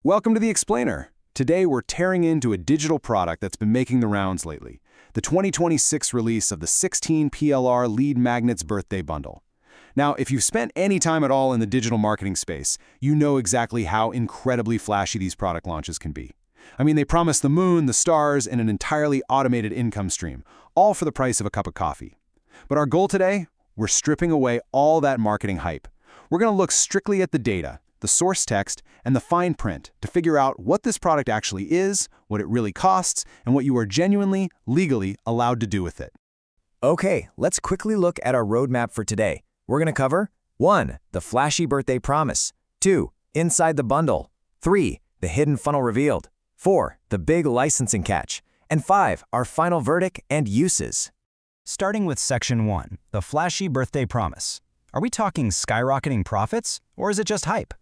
Welcome to The Explainer. Today we're tearing into a digital product that's been making the rounds lately, the 2026 release of the 16 PLR Lead Magnets Birthday Bundle. Now, if you've spent any time at all in the digital marketing space, you know exactly how incredibly flashy these product launches can be. I mean, they promise the moon, the stars, and an entirely automated income stream, all for the price of a cup of coffee. But our goal today? We're stripping away all that marketing hype. We're going to look strictly at the data, the source text, and the fine print to figure out what this product actually is, what it really costs, and what you are genuinely, legally allowed to do with it. Okay, let's quickly look at our roadmap for today. We're going to cover 1. The flashy birthday promise. 2. Inside the bundle. 3. The hidden funnel revealed. 4. The big licensing catch. And 5. Our final verdict and uses. Starting with Section 1, the flashy birthday promise. Are we talking skyrocketing profits, or is it just hype?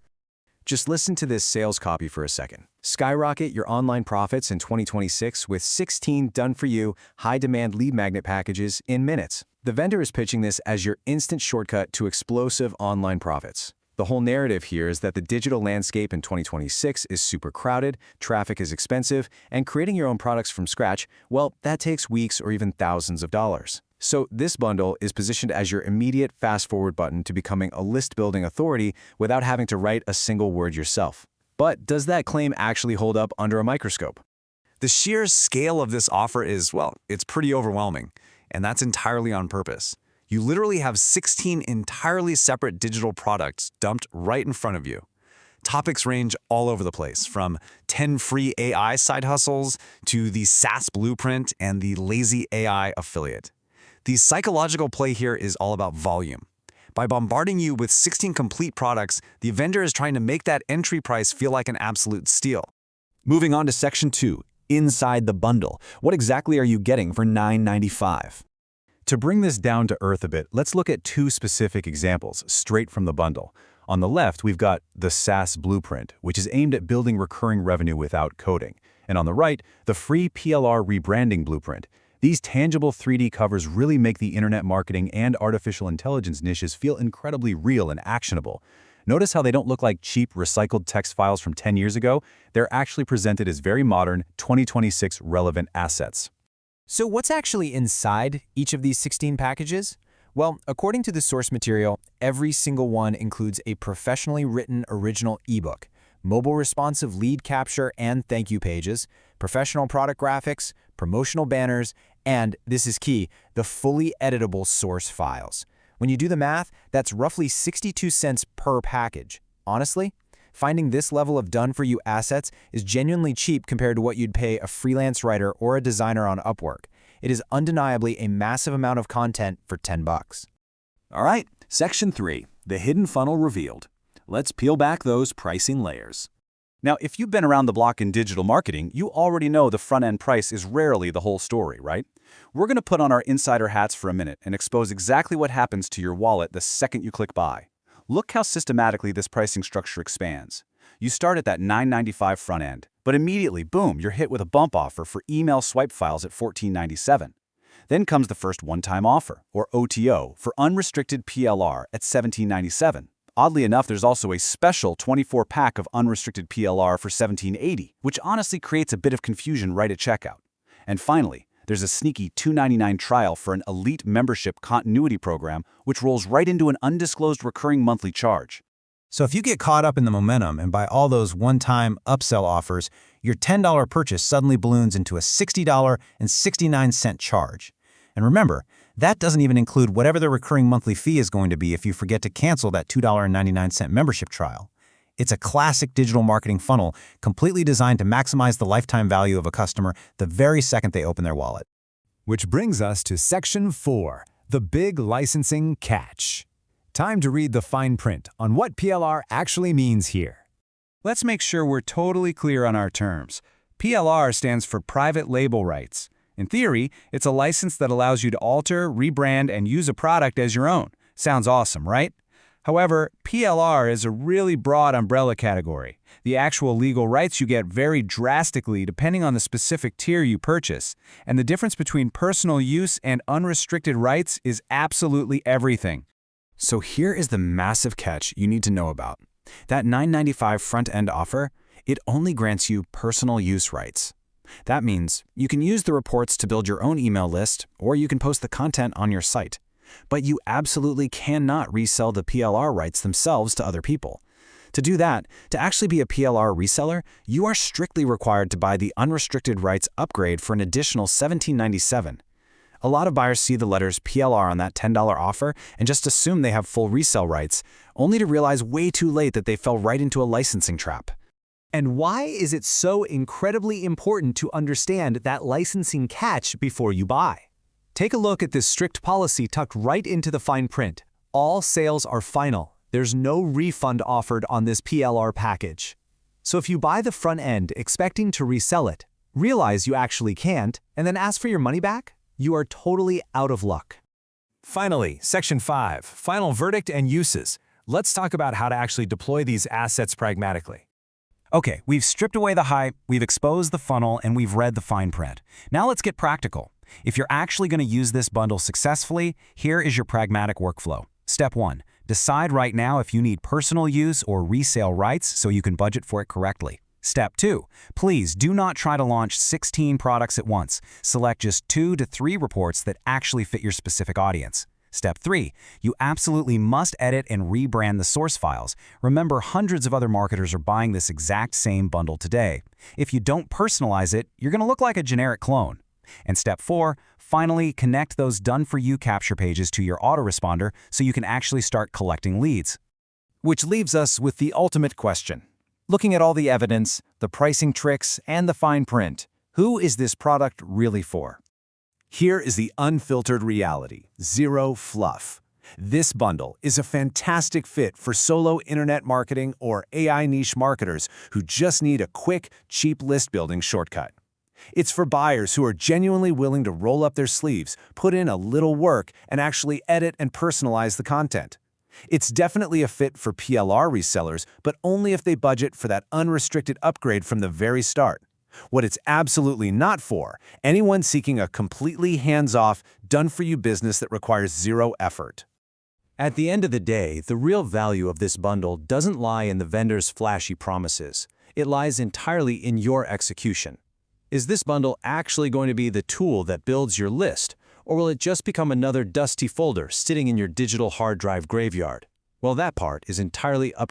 Just listen to this sales copy for a second. Skyrocket your online profits in 2026 with 16 done-for-you, high-demand lead magnet packages in minutes. The vendor is pitching this as your instant shortcut to explosive online profits. The whole narrative here is that the digital landscape in 2026 is super crowded, traffic is expensive, and creating your own products from scratch, well, that takes weeks or even thousands of dollars. So this bundle is positioned as your immediate fast-forward button to becoming a list-building authority without having to write a single word yourself. But does that claim actually hold up under a microscope? The sheer scale of this offer is, well, it's pretty overwhelming, and that's entirely on purpose. You literally have 16 entirely separate digital products dumped right in front of you. Topics range all over the place, from 10 free AI side hustles to the SaaS blueprint and the lazy AI affiliate. The psychological play here is all about volume. By bombarding you with 16 complete products, the vendor is trying to make that entry price feel like an absolute steal. Moving on to Section 2, Inside the Bundle. What exactly are you getting for $9.95? To bring this down to earth a bit, let's look at two specific examples straight from the bundle. On the left, we've got the SaaS Blueprint, which is aimed at building recurring revenue without coding. And on the right, the free PLR Rebranding Blueprint. These tangible 3D covers really make the internet marketing and artificial intelligence niches feel incredibly real and actionable. Notice how they don't look like cheap, recycled text files from 10 years ago. They're actually presented as very modern, 2026 relevant assets. So what's actually inside each of these 16 packages? Well, according to the source material, every single one includes a professionally written original ebook, mobile responsive lead capture and thank you pages, professional product graphics, promotional banners, and, this is key, the fully editable source files. When you do the math, that's roughly 62 cents per package. Honestly, finding this level of done-for-you assets is genuinely cheap compared to what you'd pay a freelance writer or a designer on Upwork. It is undeniably a massive amount of content for $10. All right, Section 3, the hidden funnel revealed. Let's peel back those pricing layers. Now, if you've been around the block in digital marketing, you already know the front-end price is rarely the whole story, right? We're going to put on our insider hats for a minute and expose exactly what happens to your wallet the second you click buy. Look how systematically this pricing structure expands. You start at that $9.95 front end, but immediately, boom, you're hit with a bump offer for email swipe files at $14.97. Then comes the first one-time offer, or OTO, for unrestricted PLR at $17.97. Oddly enough, there's also a special 24-pack of unrestricted PLR for $17.80, which honestly creates a bit of confusion right at checkout. And finally, there's a sneaky $2.99 trial for an elite membership continuity program, which rolls right into an undisclosed recurring monthly charge. So if you get caught up in the momentum and buy all those one-time upsell offers, your $10 purchase suddenly balloons into a $60.69 charge. And remember, that doesn't even include whatever the recurring monthly fee is going to be if you forget to cancel that $2.99 membership trial. It's a classic digital marketing funnel completely designed to maximize the lifetime value of a customer the very second they open their wallet. Which brings us to Section 4, the big licensing catch. Time to read the fine print on what PLR actually means here. Let's make sure we're totally clear on our terms. PLR stands for private label rights. In theory, it's a license that allows you to alter, rebrand, and use a product as your own. Sounds awesome, right? However, PLR is a really broad umbrella category. The actual legal rights you get vary drastically depending on the specific tier you purchase, and the difference between personal use and unrestricted rights is absolutely everything. So here is the massive catch you need to know about. That $9.95 front-end offer, It only grants you personal use rights. That means you can use the reports to build your own email list, or you can post the content on your site. But you absolutely cannot resell the PLR rights themselves to other people. To do that, to actually be a PLR reseller, you are strictly required to buy the unrestricted rights upgrade for an additional $17.97. A lot of buyers see the letters PLR on that $10 offer and just assume they have full resale rights, only to realize way too late that they fell right into a licensing trap. And why is it so incredibly important to understand that licensing catch before you buy? Take a look at this strict policy tucked right into the fine print. All sales are final. There's no refund offered on this PLR package. So if you buy the front end expecting to resell it, realize you actually can't, and then ask for your money back, you are totally out of luck. Finally, Section 5, Final Verdict and Uses. Let's talk about how to actually deploy these assets pragmatically. Okay, we've stripped away the hype, we've exposed the funnel, and we've read the fine print. Now let's get practical. If you're actually going to use this bundle successfully, here is your pragmatic workflow. Step 1. Decide right now if you need personal use or resale rights so you can budget for it correctly. Step 2. Please do not try to launch 16 products at once. Select just 2 to 3 reports that actually fit your specific audience. Step 3. You absolutely must edit and rebrand the source files. Remember, hundreds of other marketers are buying this exact same bundle today. If you don't personalize it, you're going to look like a generic clone. And step 4, finally connect those done-for-you capture pages to your autoresponder so you can actually start collecting leads. Which leaves us with the ultimate question. Looking at all the evidence, the pricing tricks, and the fine print, who is this product really for? Here is the unfiltered reality, zero fluff. This bundle is a fantastic fit for solo internet marketing or AI niche marketers who just need a quick, cheap list-building shortcut. It's for buyers who are genuinely willing to roll up their sleeves, put in a little work, and actually edit and personalize the content. It's definitely a fit for PLR resellers, but only if they budget for that unrestricted upgrade from the very start. What it's absolutely not for, anyone seeking a completely hands-off, done-for-you business that requires zero effort. At the end of the day, the real value of this bundle doesn't lie in the vendor's flashy promises. It lies entirely in your execution. Is this bundle actually going to be the tool that builds your list, or will it just become another dusty folder sitting in your digital hard drive graveyard? Well, that part is entirely up